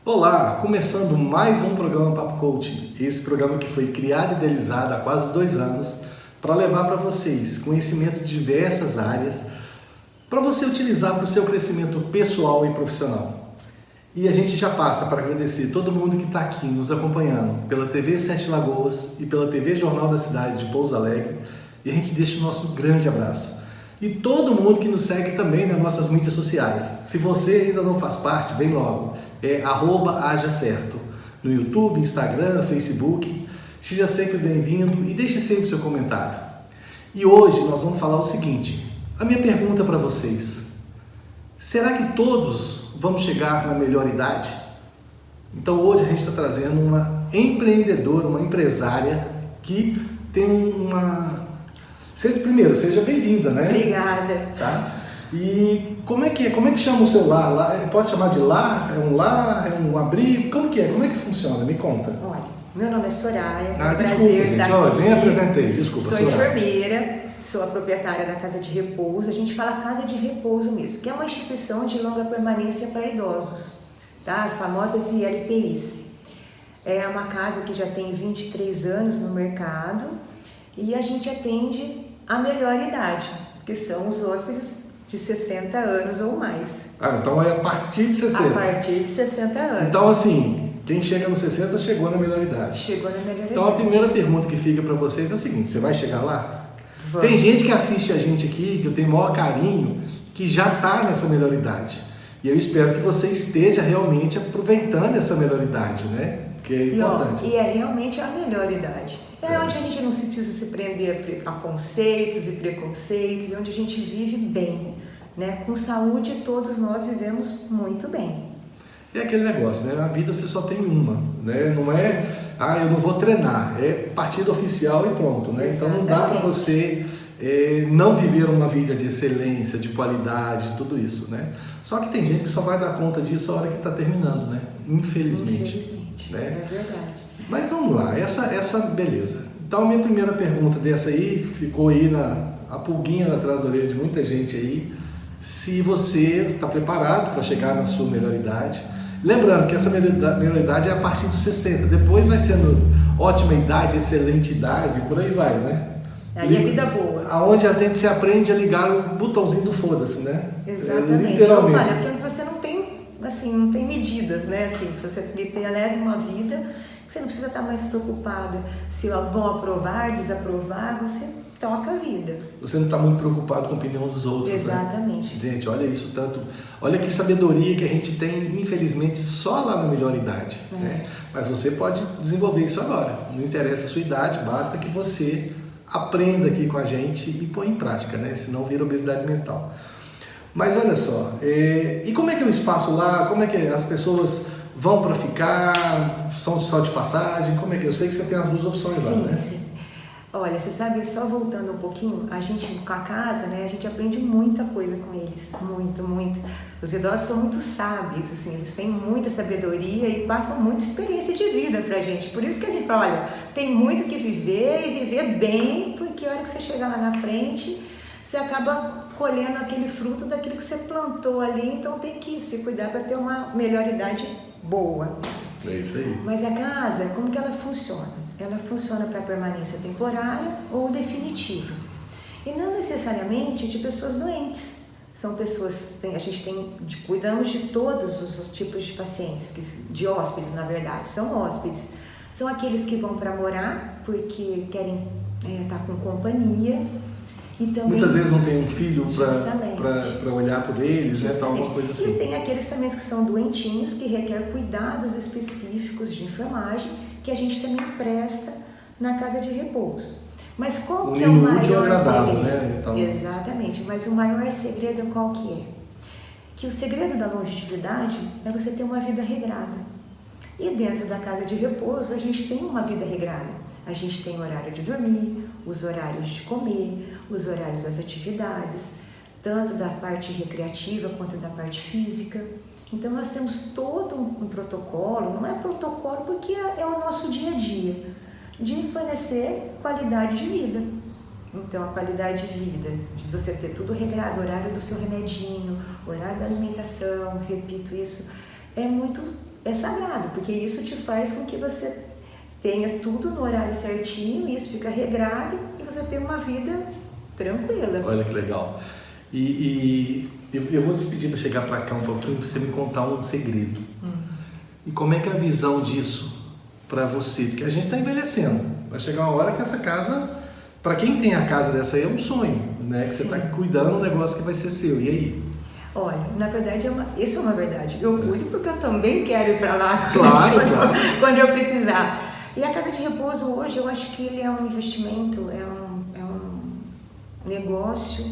Olá, começando mais um programa Papo Coaching. Esse programa que foi criado e idealizado há quase 2 anos para levar para vocês conhecimento de diversas áreas para você utilizar para o seu crescimento pessoal e profissional. E a gente já passa para agradecer todo mundo que está aqui nos acompanhando pela TV Sete Lagoas e pela TV Jornal da Cidade de Pouso Alegre. E a gente deixa o nosso grande abraço. E todo mundo que nos segue também nas nossas mídias sociais. Se você ainda não faz parte, vem logo. É @ajacerto. No YouTube, Instagram, Facebook. Seja sempre bem-vindo e deixe sempre seu comentário. E hoje nós vamos falar o seguinte. A minha pergunta para vocês. Será que todos vamos chegar na melhor idade? Então hoje a gente está trazendo uma empreendedora, uma empresária que tem uma... Primeiro, seja bem-vinda, né? Obrigada. Tá? E como é que chama o seu lar? Pode chamar de lar? É um lar? É um abrigo? Como que é? Como é que funciona? Me conta. Olha, meu nome é Soraya. Desculpa, gente. Ó, nem apresentei. Desculpa, Sou Soraya. Enfermeira, sou a proprietária da Casa de Repouso. A gente fala Casa de Repouso mesmo, que é uma instituição de longa permanência para idosos, tá? As famosas ILPIs. É uma casa que já tem 23 anos no mercado e a gente atende a melhor idade, que são os hóspedes de 60 anos ou mais. Então é a partir de 60. A partir de 60 anos. Então, assim, quem chega nos 60 chegou na melhor idade. Chegou na melhor idade. Então, a primeira pergunta que fica para vocês é o seguinte: você vai chegar lá? Vamos. Tem gente que assiste a gente aqui, que eu tenho o maior carinho, que já está nessa melhor idade. E eu espero que você esteja realmente aproveitando essa melhor idade, né? Que é importante. E é realmente a melhor idade. É onde a gente não se precisa se prender a conceitos e preconceitos, é onde a gente vive bem, né? Com saúde, todos nós vivemos muito bem. É aquele negócio, né? A vida você só tem uma, né? Não é, eu não vou treinar, é partida oficial e pronto, né? Exatamente. Então não dá para você não viver uma vida de excelência, de qualidade, tudo isso, né? Só que tem gente que só vai dar conta disso a hora que está terminando, né? Infelizmente. Né? É verdade. Mas vamos lá, essa beleza. Então a minha primeira pergunta dessa aí, ficou aí a pulguinha atrás da orelha de muita gente aí, se você está preparado para chegar na sua melhor idade. Lembrando que essa melhor idade é a partir dos 60, depois vai sendo ótima idade, excelente idade, por aí vai, né? Aí é vida boa. Aonde a gente se aprende a ligar o botãozinho do foda-se, né? Exatamente. Literalmente. Olha, porque você não tem, assim, não tem medidas, né? Assim, você leva uma vida que você não precisa estar mais preocupado se vão aprovar, desaprovar, você toca a vida. Você não está muito preocupado com a opinião dos outros, Exatamente. Né? Gente, olha isso tanto. Olha que sabedoria que a gente tem, infelizmente, só lá na melhor idade. Né? Mas você pode desenvolver isso agora. Não interessa a sua idade, basta que você aprenda aqui com a gente e põe em prática, né? Senão vira obesidade mental. Mas olha só, e como é que é o espaço lá? Como é que as pessoas vão para ficar? São só de passagem? Como é que é? Eu sei que você tem as duas opções lá, né? Sim. Olha, você sabe, só voltando um pouquinho, a gente com a casa, né, a gente aprende muita coisa com eles, muito. Os idosos são muito sábios, assim, eles têm muita sabedoria e passam muita experiência de vida pra gente. Por isso que a gente fala, olha, tem muito que viver e viver bem, porque a hora que você chegar lá na frente, você acaba colhendo aquele fruto daquilo que você plantou ali, então tem que se cuidar para ter uma melhor idade boa. É isso aí. Mas a casa, como que ela funciona? Ela funciona para permanência temporária ou definitiva. E não necessariamente de pessoas doentes. São pessoas, cuidamos de todos os tipos de pacientes, de hóspedes, na verdade, são hóspedes. São aqueles que vão para morar porque querem estar com companhia. E também, muitas vezes não tem um filho para olhar por eles, né? Alguma coisa assim. E tem aqueles também que são doentinhos, que requer cuidados específicos de enfermagem, que a gente também presta na Casa de Repouso. Mas qual que é o maior segredo? Né? Então... Exatamente, mas o maior segredo qual que é? Que o segredo da longevidade é você ter uma vida regrada. E dentro da Casa de Repouso a gente tem uma vida regrada. A gente tem horário de dormir, os horários de comer, os horários das atividades, tanto da parte recreativa quanto da parte física. Então nós temos todo um protocolo, não é protocolo porque é o nosso dia a dia, de fornecer qualidade de vida. Então a qualidade de vida, de você ter tudo regrado, horário do seu remedinho, horário da alimentação, repito isso, é muito é sagrado, porque isso te faz com que você tenha tudo no horário certinho, isso fica regrado e você tem uma vida tranquila. Olha que legal. E eu vou te pedir para chegar para cá um pouquinho, para você me contar um segredo. E como é que é a visão disso para você? Porque a gente está envelhecendo. Vai chegar uma hora que essa casa, para quem tem a casa dessa aí, é um sonho, né? Que você está cuidando de um negócio que vai ser seu. E aí? Olha, na verdade, isso é uma verdade. Eu cuido porque eu também quero ir para lá Claro. quando eu precisar. E a casa de repouso hoje, eu acho que ele é um investimento, é um negócio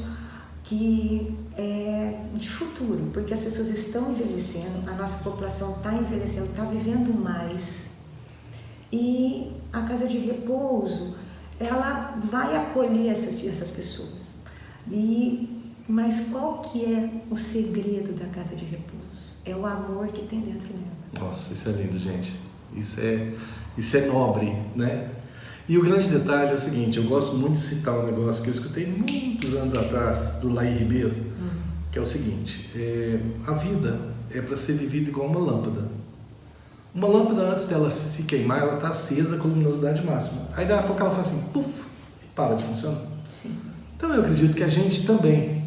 que é de futuro, porque as pessoas estão envelhecendo, a nossa população está envelhecendo, está vivendo mais. E a casa de repouso, ela vai acolher essas pessoas. Mas qual que é o segredo da casa de repouso? É o amor que tem dentro dela. Nossa, isso é lindo, gente. Isso é nobre, né? E o grande detalhe é o seguinte, eu gosto muito de citar um negócio que eu escutei muitos anos atrás, do Laí Ribeiro, que é o seguinte, a vida é para ser vivida igual uma lâmpada. Uma lâmpada, antes dela se queimar, ela está acesa com luminosidade máxima. Aí daqui a pouco ela faz assim, puf, e para de funcionar. Sim. Então eu acredito que a gente também...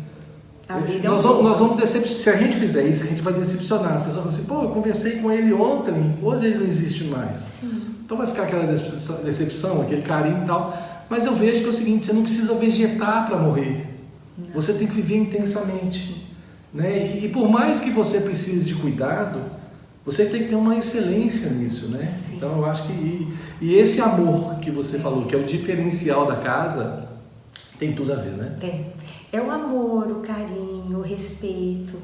Nós vamos decepcionar. Se a gente fizer isso, a gente vai decepcionar. As pessoas falam assim, pô, eu conversei com ele ontem, hoje ele não existe mais. Sim. Então vai ficar aquela decepção, aquele carinho e tal. Mas eu vejo que é o seguinte, você não precisa vegetar para morrer. Não. Você tem que viver intensamente. Né? E por mais que você precise de cuidado, você tem que ter uma excelência nisso. Né? Sim. Então eu acho que... E esse amor que você falou, que é o diferencial da casa, tem tudo a ver, né? Tem. É o amor, o carinho, o respeito.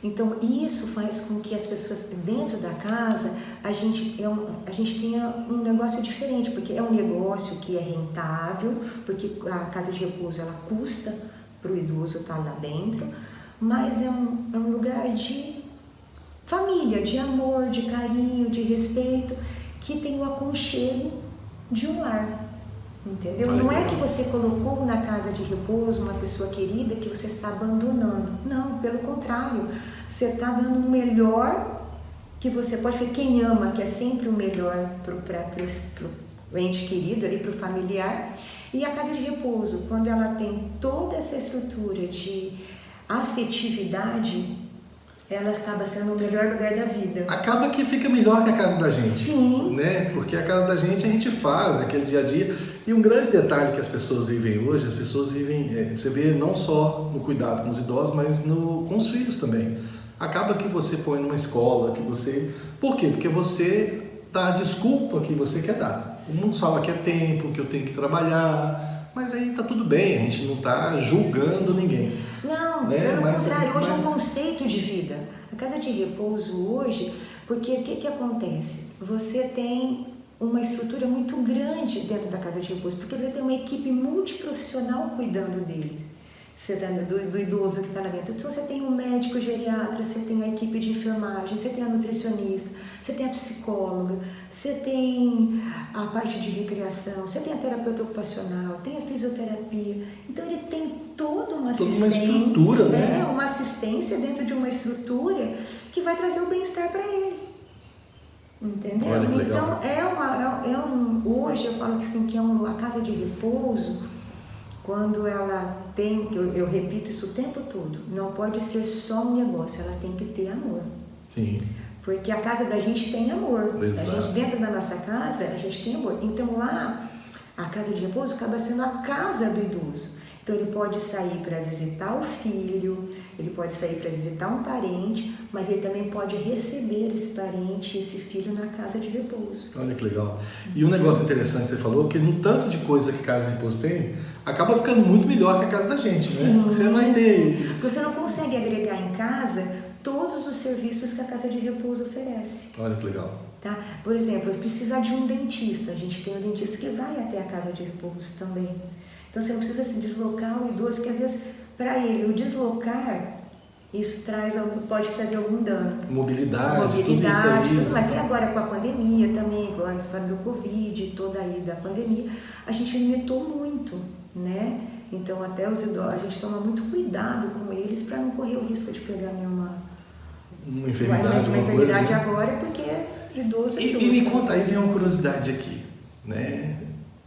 Então, isso faz com que as pessoas dentro da casa, a gente tenha um negócio diferente, porque é um negócio que é rentável, porque a casa de repouso, ela custa para o idoso estar lá dentro, mas é um lugar de família, de amor, de carinho, de respeito, que tem o aconchego de um lar. Entendeu? Não é que você colocou na casa de repouso uma pessoa querida que você está abandonando. Não, pelo contrário. Você está dando o melhor que você pode, porque quem ama quer sempre o melhor para o ente querido, para o familiar. E a casa de repouso, quando ela tem toda essa estrutura de afetividade, ela acaba sendo o melhor lugar da vida. Acaba que fica melhor que a casa da gente. Sim. Né? Porque a casa da gente a gente faz aquele dia a dia. E um grande detalhe que as pessoas vivem hoje, as pessoas vivem, você vê não só no cuidado com os idosos, mas com os filhos também. Acaba que você põe numa escola, que você... Por quê? Porque você dá a desculpa que você quer dar. O mundo fala que é tempo, que eu tenho que trabalhar, mas aí tá tudo bem, a gente não está julgando ninguém. Não, né? Pelo contrário, hoje é um conceito de vida. A casa de repouso hoje, porque o que acontece? Você tem uma estrutura muito grande dentro da casa de repouso, porque você tem uma equipe multiprofissional cuidando dele, do idoso que está lá dentro. Então você tem um médico geriatra, você tem a equipe de enfermagem, você tem a nutricionista, você tem a psicóloga, você tem a parte de recreação, você tem a terapeuta ocupacional, tem a fisioterapia. Então ele tem toda uma assistência, uma estrutura, né? Uma assistência dentro de uma estrutura que vai trazer o bem-estar para ele. Entendeu? Olha que legal. Então hoje eu falo que, assim, que a casa de repouso, quando ela tem, eu repito isso o tempo todo, não pode ser só um negócio, ela tem que ter amor. Sim. Porque a casa da gente tem amor. Exato. A gente, dentro da nossa casa, a gente tem amor. Então lá, a casa de repouso acaba sendo a casa do idoso. Então ele pode sair para visitar o filho, ele pode sair para visitar um parente, mas ele também pode receber esse parente, esse filho na casa de repouso. Olha que legal. E um negócio interessante que você falou, que no tanto de coisa que a casa de repouso tem, acaba ficando muito melhor que a casa da gente, sim, né? Você vai ter... Sim. Você não consegue agregar em casa todos os serviços que a casa de repouso oferece. Olha que legal. Tá? Por exemplo, precisar de um dentista, a gente tem um dentista que vai até a casa de repouso também. Então você não precisa se deslocar o idoso, que às vezes para ele o deslocar, isso pode trazer algum dano. Mobilidade, tudo isso aí. Tudo mais. E agora com a pandemia também, com a história do Covid, toda aí da pandemia, a gente limitou muito, né? Então até os idosos, a gente toma muito cuidado com eles para não correr o risco de pegar nenhuma enfermidade, uma enfermidade agora, porque idoso. E me conta, aí vem uma curiosidade aqui, né?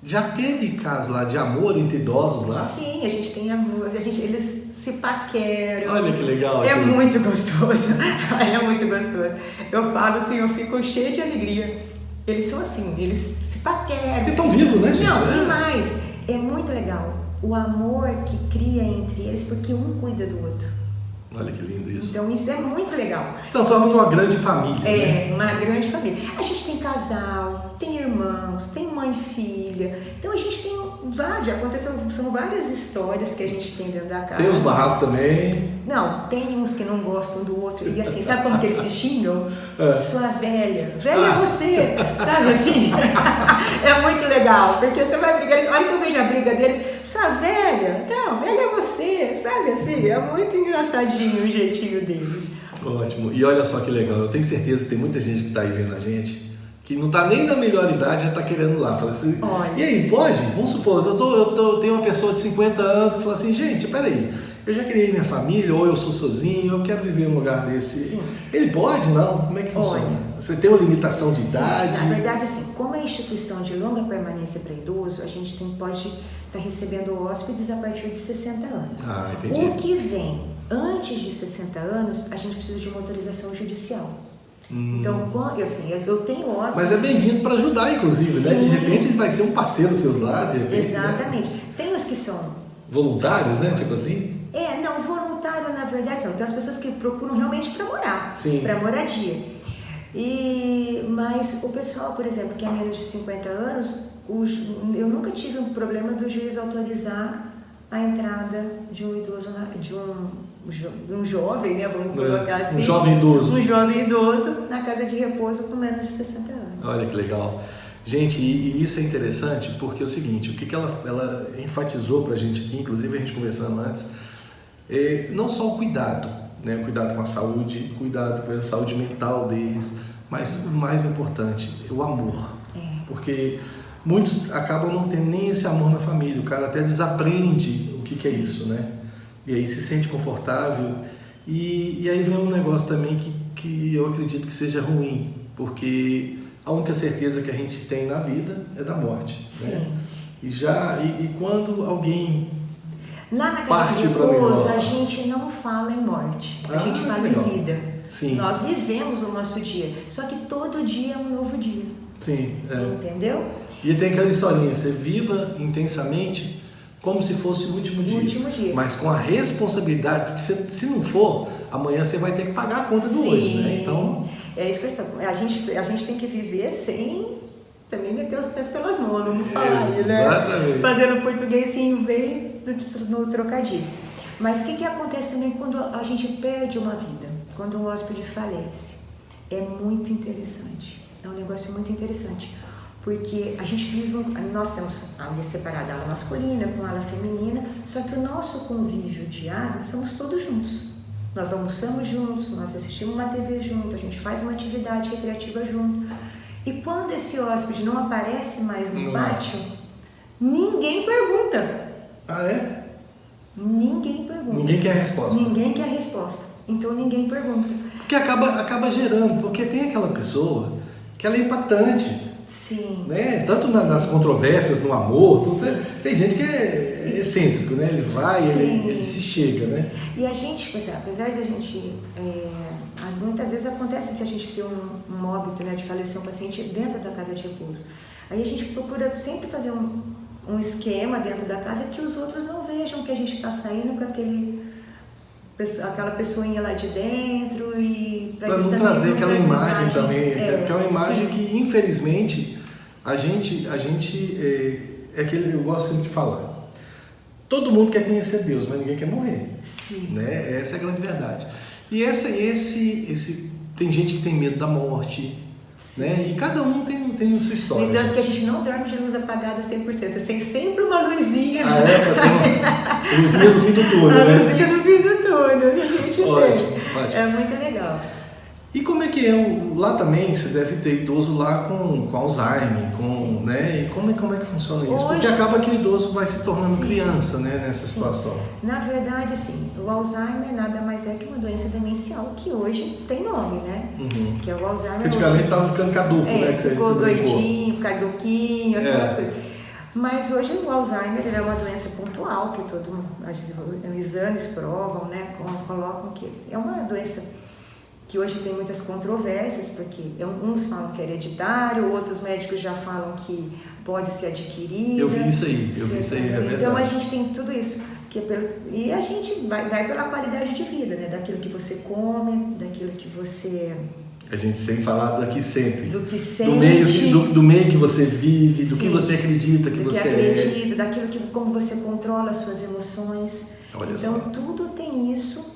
Já teve caso lá de amor entre idosos lá? Sim, a gente tem amor, eles se paqueram. Olha que legal. É muito gostoso, é muito gostoso. Eu falo assim, eu fico cheia de alegria. Eles são assim, eles se paqueram. Eles estão vivos, né, gente? Não, e mais, é muito legal o amor que cria entre eles, porque um cuida do outro. Olha que lindo isso. Então isso é muito legal. Então somos uma grande família. É, uma grande família. A gente tem casal, tem irmãos, tem mãe e filha. Então a gente tem são várias histórias que a gente tem dentro da casa. Tem os barracos também. Não, tem uns que não gostam do outro. E assim, sabe como que eles se xingam? Sua velha. Velha é você. Sabe assim? É muito legal. Porque você vai brigar. A hora que eu vejo a briga deles, sua velha. Não, velha é você. Sabe assim? É muito engraçadinho o jeitinho deles. Ótimo. E olha só que legal. Eu tenho certeza que tem muita gente que está aí vendo a gente que não está nem na melhor idade, já está querendo ir lá. Fala assim, olha. E aí, pode? Vamos supor, eu tenho uma pessoa de 50 anos que fala assim, gente, peraí, eu já criei minha família, ou eu sou sozinho, eu quero viver em um lugar desse. Sim. Ele pode? Não? Como é que funciona? Olha. Você tem uma limitação de idade? Na verdade, assim, como é instituição de longa permanência para idoso, a gente pode estar recebendo hóspedes a partir de 60 anos. Ah, entendi. O que vem antes de 60 anos, a gente precisa de uma autorização judicial. Então, eu tenho hóspedes... Mas é bem-vindo para ajudar, inclusive, né? De Sim. repente ele vai ser um parceiro seu lá, de repente. Exatamente. Né? Tem os que são... Voluntários, né? Tipo assim? Não, voluntário na verdade não. Tem as pessoas que procuram realmente para morar, para moradia. Mas o pessoal, por exemplo, que é menos de 50 anos, eu nunca tive um problema do juiz autorizar a entrada de um idoso, de um jovem, né? Vamos colocar assim. Um jovem idoso. Um jovem idoso na casa de repouso com menos de 60 anos. Olha que legal. Gente, e isso é interessante porque é o seguinte, o que ela enfatizou pra gente aqui, inclusive a gente conversando antes, não só o cuidado, né? O cuidado com a saúde, cuidado com a saúde mental deles, mas o mais importante, o amor. Porque muitos acabam não tendo nem esse amor na família, o cara até desaprende o que é isso, né? E aí se sente confortável e aí vem um negócio também que eu acredito que seja ruim, porque a única certeza que a gente tem na vida é da morte. Sim. Né? E quando alguém lá na casa parte de repouso, para a gente não fala em morte, a gente fala legal. em vida. Sim. Nós vivemos o nosso dia, só que todo dia é um novo dia. Sim. Entendeu? E tem aquela historinha, você viva intensamente como se fosse o último dia. Mas com a responsabilidade, porque se não for, amanhã você vai ter que pagar a conta do hoje, né? Então... É isso que eu falo. A gente tem que viver sem também meter os pés pelas mãos, não falar aí, né? Exatamente. Fazendo português bem no trocadilho. Mas o que acontece também quando a gente perde uma vida? Quando um hóspede falece? É muito interessante. É um negócio muito interessante. Porque a gente nós temos a aula separada, a ala masculina com a ala feminina, só que o nosso convívio diário somos todos juntos. Nós almoçamos juntos, nós assistimos uma TV junto, a gente faz uma atividade recreativa junto. E quando esse hóspede não aparece mais no pátio, ninguém pergunta. Ah, é? Ninguém pergunta. Ninguém quer a resposta. Ninguém quer a resposta. Então ninguém pergunta. Porque acaba gerando, porque tem aquela pessoa que ela é impactante. Sim. Né? Tanto nas controvérsias, no amor, tem gente que é excêntrico, né? Ele vai, ele se chega, né? E a gente, apesar de a gente, muitas vezes acontece que a gente tem um óbito, né, de falecer um paciente dentro da casa de repouso. Aí a gente procura sempre fazer um esquema dentro da casa que os outros não vejam que a gente está saindo com aquela pessoinha lá de dentro e para não trazer aquela imagem também, que é uma imagem sim. que infelizmente a gente é aquele, eu gosto sempre de falar, todo mundo quer conhecer Deus, mas ninguém quer morrer. Sim. Né? Essa é a grande verdade. E tem gente que tem medo da morte, né? E cada um tem a sua história. No entanto, que a gente não dorme de luz apagada 100%, tem sempre uma luzinha. Luzinha do fim do túnel, a né? luzinha do fim do túnel, a gente Ótimo. É muito legal. E como é que é? Lá também você deve ter idoso lá com Alzheimer, né? E como é que funciona isso? Porque acaba que o idoso vai se tornando criança, né, nessa situação. Na verdade, sim, o Alzheimer nada mais é que uma doença demencial que hoje tem nome, né? Que é o Alzheimer. Antigamente estava ficando caduco, né? Que ficou doidinho, caduquinho, aquelas coisas. Mas hoje o Alzheimer é uma doença pontual que os exames provam, né? Colocam que é uma doença que hoje tem muitas controvérsias, porque uns falam que é hereditário, outros médicos já falam que pode ser adquirido. Eu vi isso aí, é verdade. Então a gente tem tudo isso. E a gente vai pela qualidade de vida, né? Daquilo que você come, daquilo que você... A gente tem falado aqui sempre. Do que sente. Do meio que você vive, do que você acredita que você é. Daquilo como você controla as suas emoções. Olha então só. Tudo tem isso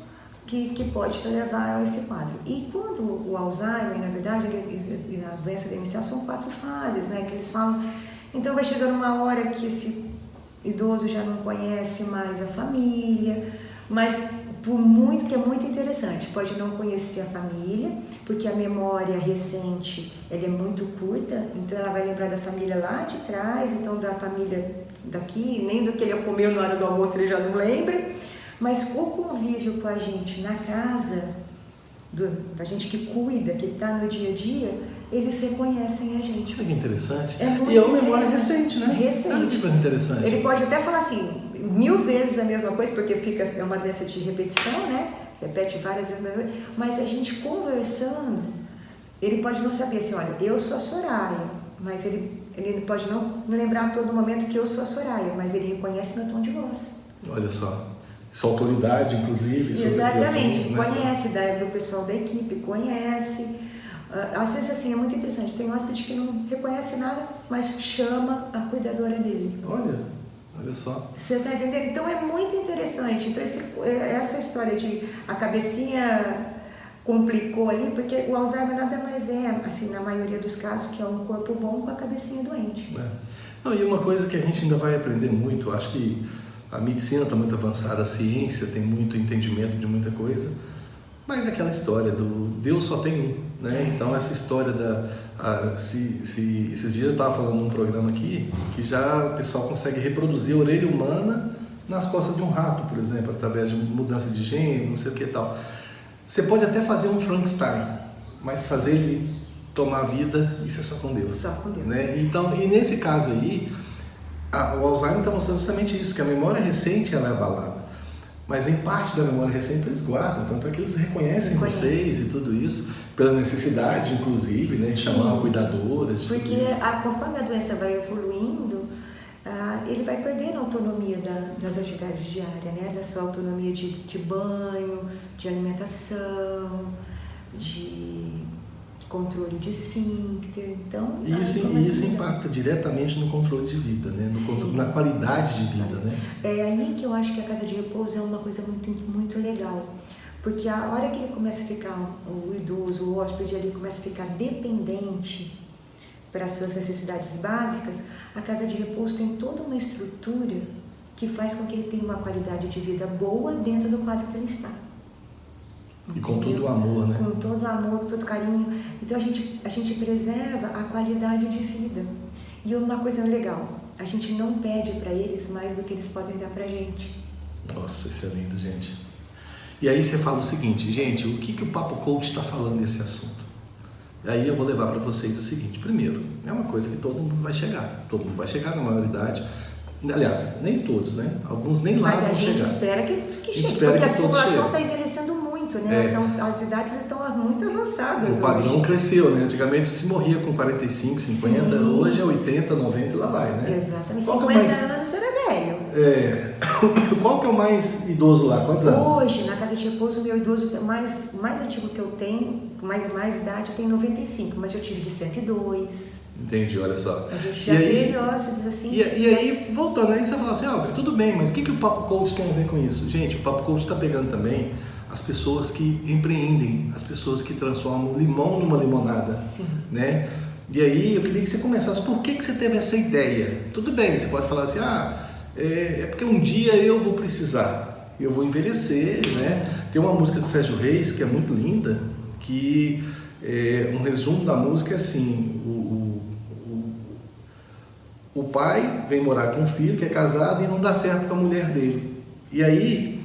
que pode te levar a esse quadro. E quando o Alzheimer, na verdade, e na doença demencial são 4 fases, né? Que eles falam. Então vai chegando uma hora que esse idoso já não conhece mais a família, mas que é muito interessante, pode não conhecer a família, porque a memória recente ela é muito curta, então ela vai lembrar da família lá de trás, então da família daqui, nem do que ele comeu na hora do almoço ele já não lembra. Mas o convívio com a gente na casa, da gente que cuida, que está no dia a dia, eles reconhecem a gente. Olha que interessante. É muito e é uma memória recente, né? Recente. É interessante. Ele pode até falar assim, 1000 vezes a mesma coisa, porque é uma doença de repetição, né? Repete várias vezes a mesma coisa. Mas a gente conversando, ele pode não saber assim, olha, eu sou a Soraya, mas ele pode não lembrar a todo momento que eu sou a Soraya, mas ele reconhece meu tom de voz. Olha só. Sua autoridade, inclusive. Exatamente, conhece do pessoal da equipe, conhece. Às vezes, assim, é muito interessante. Tem hóspede que não reconhece nada, mas chama a cuidadora dele. Olha só. Você está entendendo? Então, é muito interessante. Então, essa história de a cabecinha complicou ali, porque o Alzheimer nada mais é, assim, na maioria dos casos, que é um corpo bom com a cabecinha doente. Não, e uma coisa que a gente ainda vai aprender muito, acho que a medicina está muito avançada, a ciência tem muito entendimento de muita coisa, mas aquela história do Deus só tem um, né? Então essa história esses dias eu estava falando num programa aqui que já o pessoal consegue reproduzir a orelha humana nas costas de um rato, por exemplo, através de mudança de gene, não sei o que e tal. Você pode até fazer um Frankenstein, mas fazer ele tomar vida, isso é só com Deus. Só com Deus. Né? Então, e nesse caso aí, o Alzheimer está mostrando justamente isso, que a memória recente ela é abalada. Mas em parte da memória recente eles guardam, tanto é que eles reconhecem vocês e tudo isso, pela necessidade, inclusive, né, de chamar uma cuidadora. Porque conforme a doença vai evoluindo, ele vai perdendo a autonomia das atividades diárias, né? Da sua autonomia de banho, de alimentação, de controle de esfíncter. Então, isso impacta diretamente no controle de vida, né? Na qualidade de vida, né? É aí que eu acho que a casa de repouso é uma coisa muito, muito legal. Porque a hora que ele começa a ficar, o idoso, o hóspede ali começa a ficar dependente para as suas necessidades básicas, a casa de repouso tem toda uma estrutura que faz com que ele tenha uma qualidade de vida boa dentro do quadro que ele está. E com todo o amor, né? Com todo o amor, com todo o carinho. Então a gente preserva a qualidade de vida. E uma coisa legal, a gente não pede para eles mais do que eles podem dar para a gente. Nossa, isso é lindo, gente. E aí você fala o seguinte, gente, o que o Papo Coach está falando desse assunto? Aí eu vou levar para vocês o seguinte, primeiro, é uma coisa que todo mundo vai chegar na maioridade. Aliás, nem todos, né? Alguns nem lá vão chegar. Mas a gente espera que chegue, porque a população está envelhecendo muito, né? Então as idades estão muito avançadas. O padrão cresceu, né? Antigamente se morria com 45, 50, hoje é 80, 90 e lá vai, né? Exatamente, 50 anos era velho. Qual que é o mais idoso lá? Quantos anos? Hoje, na casa de repouso, o meu idoso mais antigo que eu tenho, com mais idade, tem 95, mas eu tive de 102. Entendi, olha só. A gente já teve hóspedes assim. E aí, voltando, aí você fala assim, tudo bem, mas o que o Papo Coach tem a ver com isso? Gente, o Papo Coach está pegando também as pessoas que empreendem, as pessoas que transformam limão numa limonada. Sim. Né? E aí eu queria que você começasse, por que você teve essa ideia? Tudo bem, você pode falar assim, é porque um dia eu vou precisar, eu vou envelhecer, né? Tem uma música do Sérgio Reis que é muito linda, que um resumo da música é assim, o pai vem morar com um filho que é casado e não dá certo com a mulher dele. E aí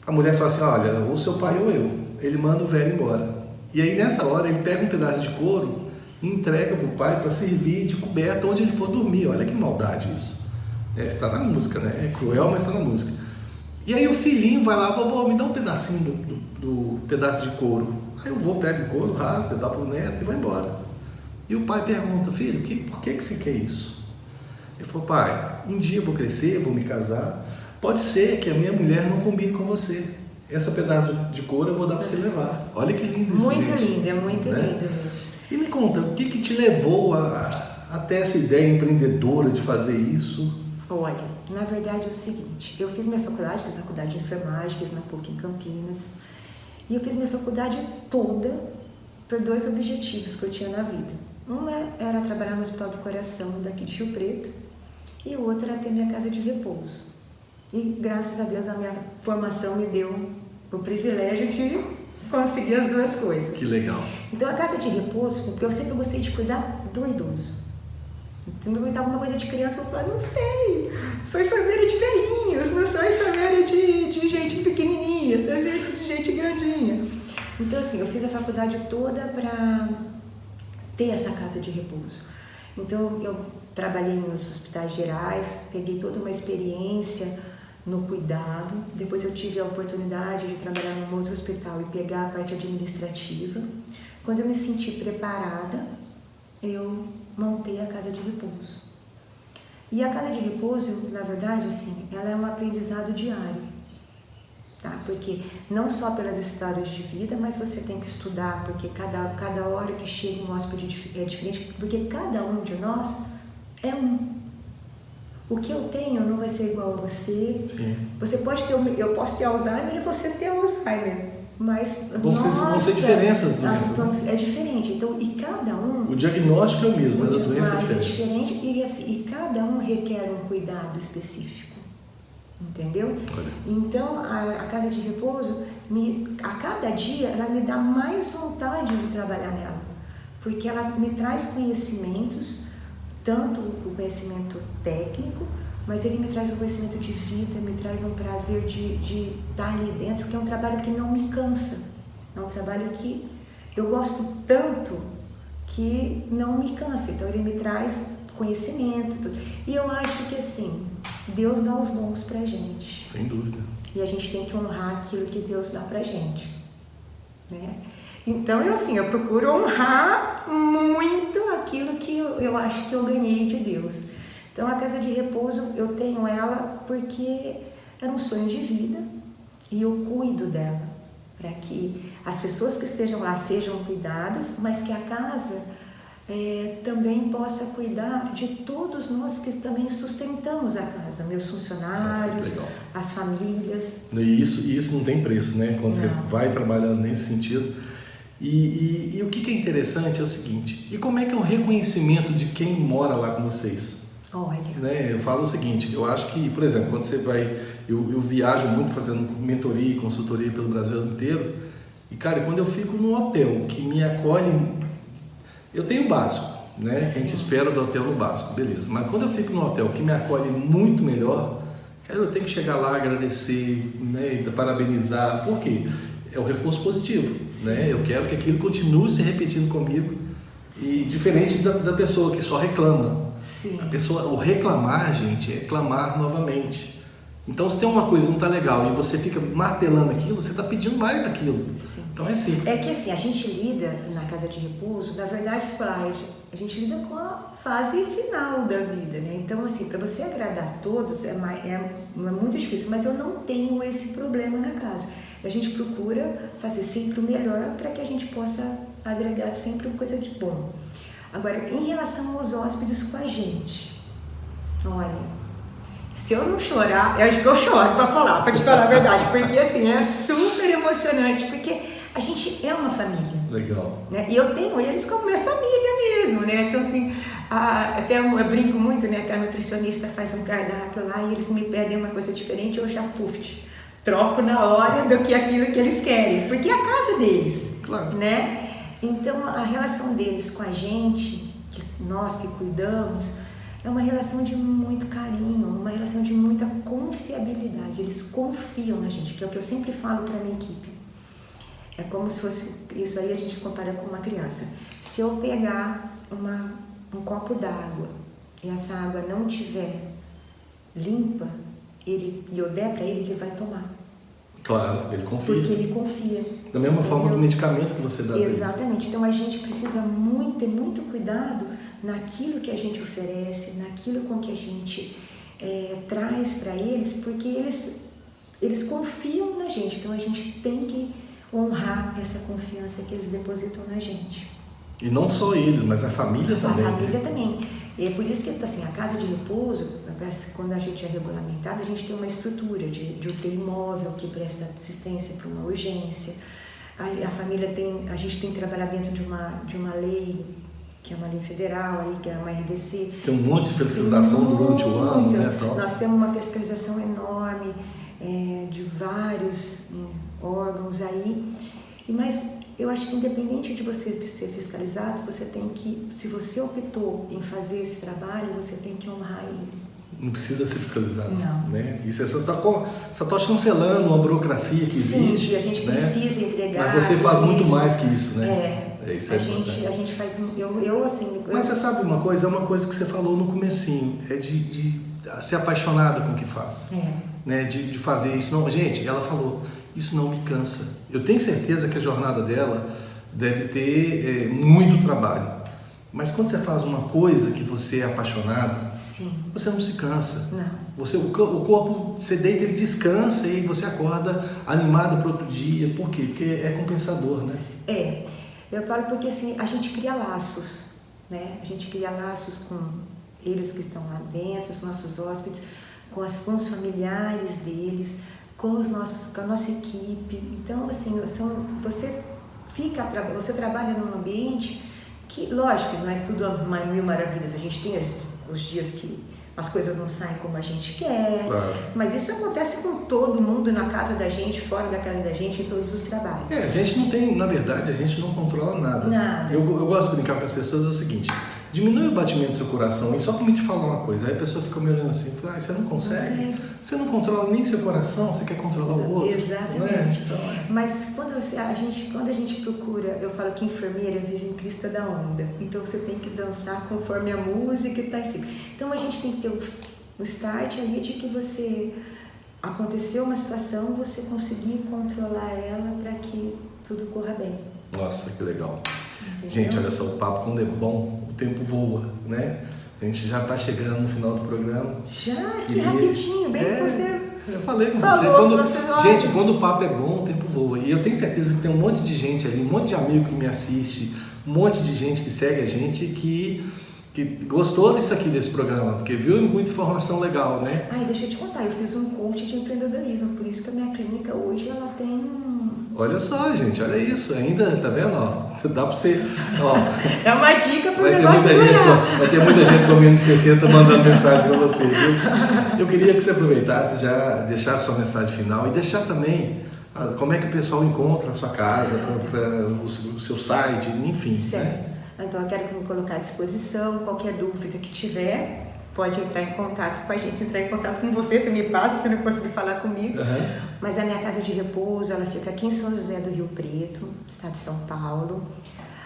a mulher fala assim, olha, ou seu pai ou eu. Ele manda o velho embora. E aí nessa hora ele pega um pedaço de couro e entrega para o pai para servir de coberta onde ele for dormir. Olha que maldade isso. Está na música, né? É cruel, mas está na música. E aí o filhinho vai lá, vovô, me dá um pedacinho do pedaço de couro. Aí o vô pega o couro, rasga, dá para o neto e vai embora. E o pai pergunta, filho, por que você quer isso? Ele falou, pai, um dia eu vou crescer, vou me casar, pode ser que a minha mulher não combine com você. Esse pedaço de couro eu vou dar para você levar. Olha que lindo isso, muito gente. Lindo, é muito lindo isso. E me conta, o que te levou até essa ideia empreendedora de fazer isso? Olha, na verdade é o seguinte, eu fiz minha faculdade, fiz faculdade de enfermagem, fiz na PUC em Campinas, e eu fiz minha faculdade toda por 2 objetivos que eu tinha na vida. Uma era trabalhar no Hospital do Coração daqui de Rio Preto, e o outro era ter minha casa de repouso. E graças a Deus a minha formação me deu o privilégio de conseguir as 2 coisas. Que legal. Então a casa de repouso, porque eu sempre gostei de cuidar do idoso. Se me perguntar alguma coisa de criança, eu vou falar, não sei, sou enfermeira de velhinhos, não sou enfermeira de gente pequenininha, sou de gente grandinha. Então assim, eu fiz a faculdade toda para ter essa casa de repouso. Então eu trabalhei nos hospitais gerais, peguei toda uma experiência no cuidado, depois eu tive a oportunidade de trabalhar num outro hospital e pegar a parte administrativa. Quando eu me senti preparada, eu montei a casa de repouso. E a casa de repouso, na verdade, assim, ela é um aprendizado diário, tá? Porque não só pelas histórias de vida, mas você tem que estudar, porque cada hora que chega um hóspede é diferente, porque cada um de nós é um. O que eu tenho não vai ser igual a você. Sim. Você pode ter, eu posso ter Alzheimer e você ter Alzheimer. Mas, vão ser diferenças as doenças. É diferente. Então, e cada um... O diagnóstico é o mesmo, mas a doença é diferente. É diferente e, assim, e cada um requer um cuidado específico. Entendeu? Olha. Então, a casa de repouso, a cada dia, ela me dá mais vontade de trabalhar nela. Porque ela me traz conhecimentos, tanto o conhecimento técnico, mas ele me traz um conhecimento de vida, me traz um prazer de estar ali dentro, que é um trabalho que não me cansa. É um trabalho que eu gosto tanto que não me cansa. Então ele me traz conhecimento. E eu acho que assim, Deus dá os dons pra gente. Sem dúvida. E a gente tem que honrar aquilo que Deus dá pra gente, né? Então eu procuro honrar muito aquilo que eu acho que eu ganhei de Deus. Então a casa de repouso eu tenho ela porque era um sonho de vida e eu cuido dela para que as pessoas que estejam lá sejam cuidadas, mas que a casa também possa cuidar de todos nós que também sustentamos a casa, meus funcionários, as famílias. E isso não tem preço, né? Quando você vai trabalhando nesse sentido. E o que é interessante é o seguinte, e como é que é o reconhecimento de quem mora lá com vocês? Olha. Né? Eu falo o seguinte, eu acho que, por exemplo, quando você vai, eu viajo muito fazendo mentoria e consultoria pelo Brasil inteiro, e cara, quando eu fico num hotel que me acolhe, eu tenho o básico, né? Sim. A gente espera do hotel no básico, beleza, mas quando eu fico num hotel que me acolhe muito melhor, cara, eu tenho que chegar lá, agradecer, né? Parabenizar, por quê? É o reforço positivo, né? Eu quero que aquilo continue se repetindo comigo, e diferente da pessoa que só reclama. Sim. O reclamar, gente, é clamar novamente. Então, se tem uma coisa que não está legal e você fica martelando aquilo, você está pedindo mais daquilo. Sim. Então é assim. É que assim, a gente lida na casa de repouso, na verdade, a gente lida com a fase final da vida, né? Então, assim, para você agradar todos é muito difícil, mas eu não tenho esse problema na casa. A gente procura fazer sempre o melhor para que a gente possa agregar sempre uma coisa de bom. Agora, em relação aos hóspedes com a gente, olha, se eu não chorar, eu acho que eu choro para te falar a verdade, porque assim, é super emocionante, porque a gente é uma família. Legal. Né? E eu tenho eles como minha família mesmo, né? Então assim, até eu brinco muito, né, que a nutricionista faz um cardápio lá e eles me pedem uma coisa diferente, eu já troco na hora do que aquilo que eles querem, porque é a casa deles. claro. Né? Então, a relação deles com a gente, nós que cuidamos, é uma relação de muito carinho, uma relação de muita confiabilidade. Eles confiam na gente, que é o que eu sempre falo para a minha equipe. É como se fosse, isso aí a gente compara com uma criança. Se eu pegar um copo d'água e essa água não estiver limpa, e eu der para ele vai tomar. Claro, ele confia. Porque ele confia. Da mesma forma do medicamento que você dá. Exatamente. Então a gente precisa ter muito cuidado naquilo que a gente oferece, naquilo com que a gente traz para eles, porque eles confiam na gente. Então a gente tem que honrar essa confiança que eles depositam na gente. E não só eles, mas a família também. A família também. E é por isso que, assim, a casa de repouso, quando a gente é regulamentado, a gente tem uma estrutura de UTI imóvel que presta assistência para uma urgência. A família a gente tem que trabalhar dentro de uma lei, que é uma lei federal, aí, que é uma RDC. Tem um monte de fiscalização durante o ano, né? Nós temos uma fiscalização enorme de vários órgãos aí, mas eu acho que independente de você ser fiscalizado, você tem que, se você optou em fazer esse trabalho, você tem que honrar ele. Não precisa ser fiscalizado. Não. Né? E você só está chancelando uma burocracia que existe. Sim, a gente precisa entregar. Mas você faz muito mais que isso, né? Isso a gente faz. Eu assim. Mas você sabe uma coisa? É uma coisa que você falou no comecinho, é de ser apaixonada com o que faz. Né? De fazer isso. Não, gente, ela falou, isso não me cansa. Eu tenho certeza que a jornada dela deve ter muito trabalho. Mas quando você faz uma coisa que você é apaixonado, sim, você não se cansa. Não. O corpo, você deita, ele descansa e você acorda animado para outro dia. Por quê? Porque é compensador, né? Eu falo porque assim, a gente cria laços, né? A gente cria laços com eles que estão lá dentro, os nossos hóspedes, com os familiares deles, com a nossa equipe. Então, assim, você trabalha num ambiente que, lógico, não é tudo mil maravilhas. A gente tem os dias que as coisas não saem como a gente quer, claro. Mas isso acontece com todo mundo, na casa da gente, fora da casa da gente, em todos os trabalhos. A gente não tem, na verdade, a gente não controla nada. Nada. Eu gosto de brincar com as pessoas, é o seguinte, diminui o batimento do seu coração e só para me te falar uma coisa, aí a pessoa fica me olhando assim, fala, você não consegue? Você não controla nem seu coração, você quer controlar o outro. Exatamente. Então, mas quando a gente procura, eu falo que enfermeira vive em crista da onda, então você tem que dançar conforme a música está em cima. Então a gente tem que ter o start ali de que você aconteceu uma situação, você conseguir controlar ela para que tudo corra bem. Nossa, que legal. Entendeu? Gente, olha só, o papo quando é bom, o tempo voa, né? A gente já está chegando no final do programa. Já? Que rapidinho, bem que você... Eu falei com você. Gente, quando o papo é bom, o tempo voa. E eu tenho certeza que tem um monte de gente ali, um monte de amigo que me assiste, um monte de gente que segue a gente que gostou disso aqui, desse programa, porque viu muita informação legal, né? Deixa eu te contar, eu fiz um coach de empreendedorismo, por isso que a minha clínica hoje, ela tem Olha só, gente, olha isso, ainda, tá vendo, ó, dá pra você, ó. É uma dica pro vai negócio vai ter muita gente com menos de 60 mandando mensagem pra você, viu? Eu queria que você aproveitasse, já deixasse sua mensagem final e deixar também como é que o pessoal encontra a sua casa, o seu site, enfim. Certo. Né? Então eu quero me colocar à disposição, qualquer dúvida que tiver, pode entrar em contato com a gente, entrar em contato com você, você me passa, se não conseguir falar comigo. Mas a minha casa de repouso, ela fica aqui em São José do Rio Preto, estado de São Paulo.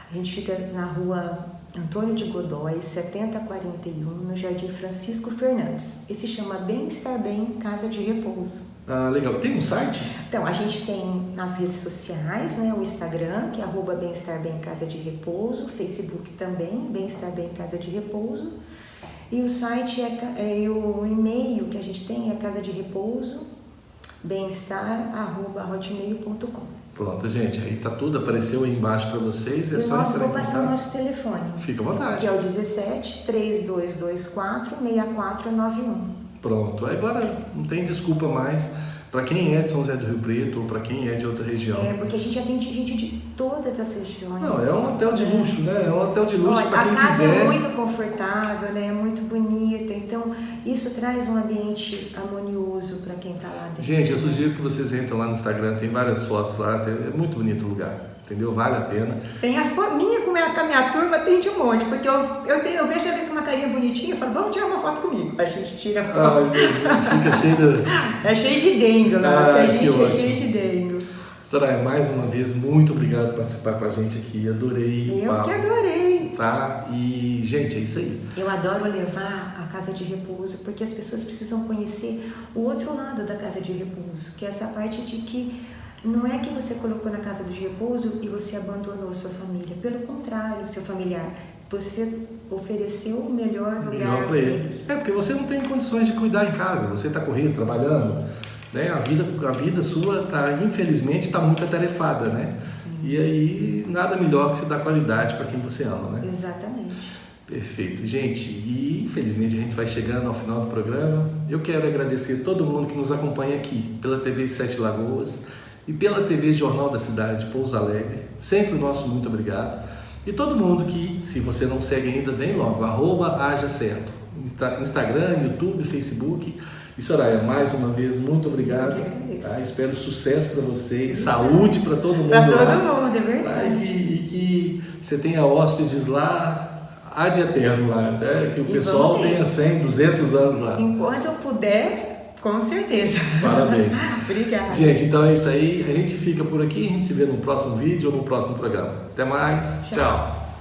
A gente fica na rua Antônio de Godói, 7041, no Jardim Francisco Fernandes. Esse chama Bem-Estar Bem Casa de Repouso. Legal. Tem um site? Então, a gente tem nas redes sociais, né, o Instagram, que é @Bem-Estar Bem Casa de Repouso, Facebook também, Bem-Estar Bem Casa de Repouso. E o site o e-mail que a gente tem é casa de repouso bem-estar@hotmail.com. Pronto, gente, aí tá tudo, apareceu aí embaixo para vocês, é só vou passar o nosso telefone. Fica à vontade. Que é o 17 3224 6491. Pronto, agora não tem desculpa mais para quem é de São José do Rio Preto ou para quem é de outra região. Porque a gente atende gente de todas as regiões. Não, é um hotel de luxo, né? É um hotel de luxo para quem quiser. A casa é muito confortável, né? É muito bonita, então isso traz um ambiente harmonioso para quem está lá dentro. Gente, eu sugiro que vocês entrem lá no Instagram, tem várias fotos lá, é muito bonito o lugar. entendeu? Vale a pena. Tem a minha com a minha turma, tem de um monte, porque eu vejo a vez com uma carinha bonitinha e falo, vamos tirar uma foto comigo. A gente tira a foto. Fica cheio de... É cheio de dengue lá, porque a gente é cheio de dengue. Soraya, mais uma vez, muito obrigado por participar com a gente aqui. Adorei. Eu que adorei. Tá? E, gente, é isso aí. Eu adoro levar a casa de repouso, porque as pessoas precisam conhecer o outro lado da casa de repouso, que é essa parte de que não é que você colocou na casa de repouso e você abandonou a sua família. Pelo contrário, seu familiar, você ofereceu o melhor lugar para ele. É, porque você não tem condições de cuidar em casa. Você está correndo, trabalhando, né? A vida sua, infelizmente, está muito atarefada, né? Sim. E aí, nada melhor que você dar qualidade para quem você ama, né? Exatamente. Perfeito. Gente, e infelizmente a gente vai chegando ao final do programa. Eu quero agradecer todo mundo que nos acompanha aqui, pela TV Sete Lagoas e pela TV Jornal da Cidade de Pouso Alegre. Sempre o nosso muito obrigado. E todo mundo que, se você não segue ainda, vem logo, @hajacerto. Instagram, YouTube, Facebook. E Soraya, mais uma vez, muito obrigado. Tá? Espero sucesso para vocês, saúde para todo mundo. Para todo mundo, é verdade. Tá? E que você tenha hóspedes lá, ad eterno lá, até que o pessoal tenha 100, 200 anos lá. Enquanto eu puder, com certeza. Parabéns. Obrigada. Gente, então é isso aí. A gente fica por aqui. A gente se vê no próximo vídeo ou no próximo programa. Até mais. Tchau.